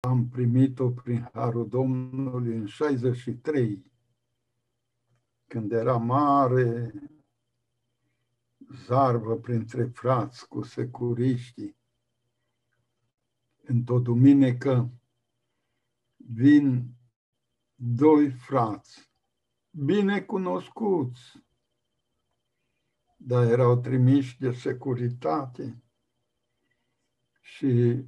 am primit-o prin Harul Domnului în 63, când era mare zarvă printre frați cu securiștii. Într-o duminică vin doi frați, bine cunoscuți, dar erau trimiși de securitate și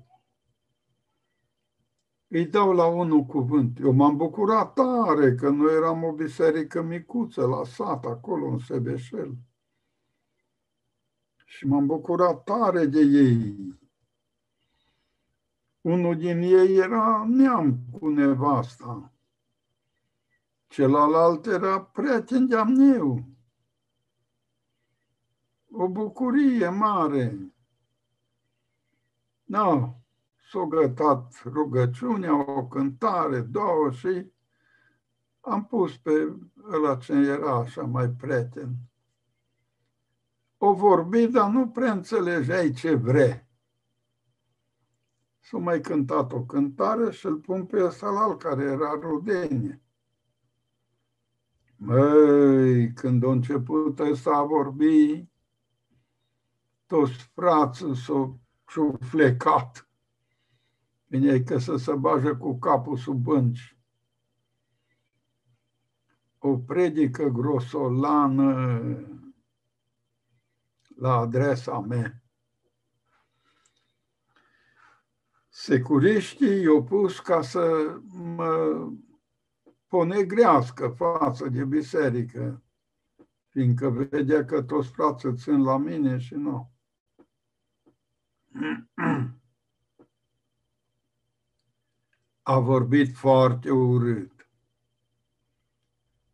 îi dau la unul cuvânt. Eu m-am bucurat tare că noi eram o biserică micuță la sat, acolo în Sebeșel. Și m-am bucurat tare de ei. Unul din ei era neam cu nevasta. Celălalt era prieten de-am meu. O bucurie mare. No, s-o gătat rugăciunea, o cântare, două și am pus pe ăla ce era așa mai prieten. O vorbi, dar nu prea înțelegeai ce vrea. S-a mai cântat o cântare și îl pun pe ăsta care era rudenie. Măi, când a început ăsta a vorbi, toți frații s-au ciuflecat. Bine că să se bage cu capul sub bănci. O predică grosolană la adresa mea. Securiștii i-au pus ca să mă ponegrească față de biserică, fiindcă vedea că toți frații țin la mine și nu. A vorbit foarte urât.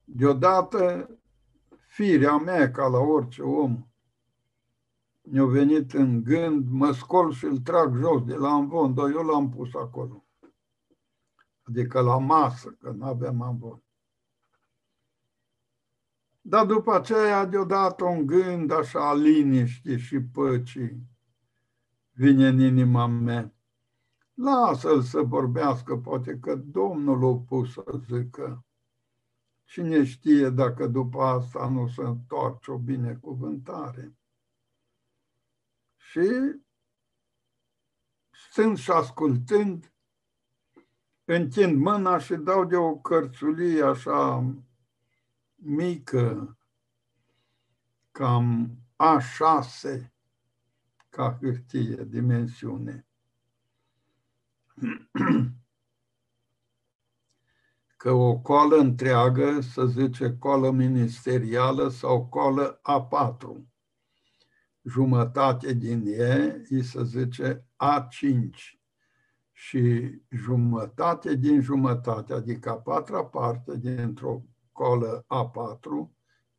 Deodată, firea mea, ca la orice om, mi-a venit în gând, mă scol și îl trag jos de la amvon, dar eu l-am pus acolo. Adică la masă, că n-aveam amvon. Dar după aceea, deodată, un gând așa liniștii și păcii vine în inima mea. Lasă-l să vorbească, poate că Domnul l-a pus să zică. Cine știe dacă după asta nu se întoarce o binecuvântare. Și stând și ascultând, întind mâna și dau de o cărțulie așa mică, cam A6, ca hârtie, dimensiune. Că o coală întreagă, să zice coală ministerială sau coală A4. Jumătate din ea îi se zice A5 și jumătate din jumătate, adică a patra parte dintr-o coală A4,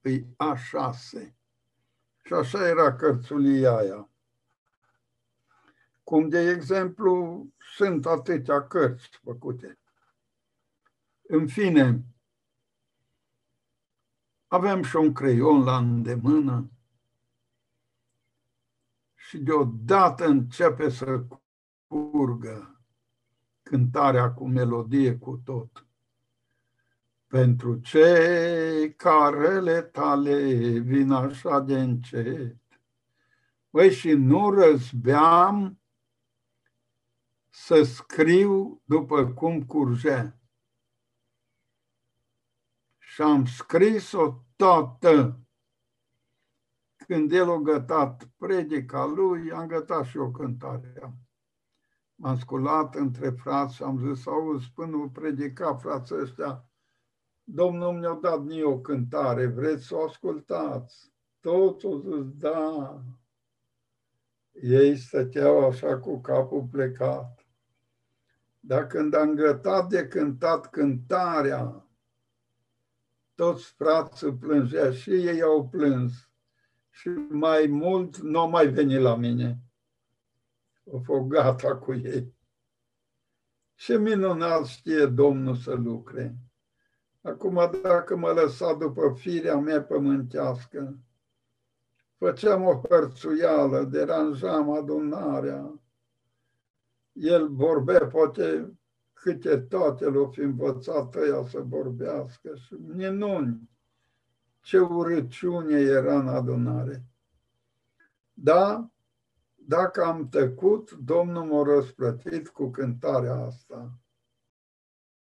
îi A6. Și așa era cărțulia aia. Cum, de exemplu, sunt atâtea cărți făcute. În fine, avem și un creion la îndemână și deodată începe să curgă cântarea cu melodie cu tot. Pentru cei care le tale vin așa de încet. Băi, și nu răzbeam să scriu după cum curgea. Și am scris-o toată. Când el a gătat predica lui, am gătat și o cântare. M-am sculat între frați și am zis, auzi, până o predica frații ăștia, Domnul mi-a dat mie o cântare, vreți să o ascultați? Toți au zis, da. Ei stăteau așa cu capul plecat. Dar când am gătat de cântat cântarea, toți frații plângea și ei au plâns. Și mai mult nu au mai venit la mine. Au fost gata cu ei. Și minunat știe Domnul să lucre. Acum, dacă mă lăsa după firea mea pământească, făceam o hărțuială, deranjam adunarea. El vorbea, poate câte toate l-au fi învățat ăia să vorbească și minuni. Ce urăciune era în adunare. Da, dacă am tăcut, Domnul m-a răsplătit cu cântarea asta.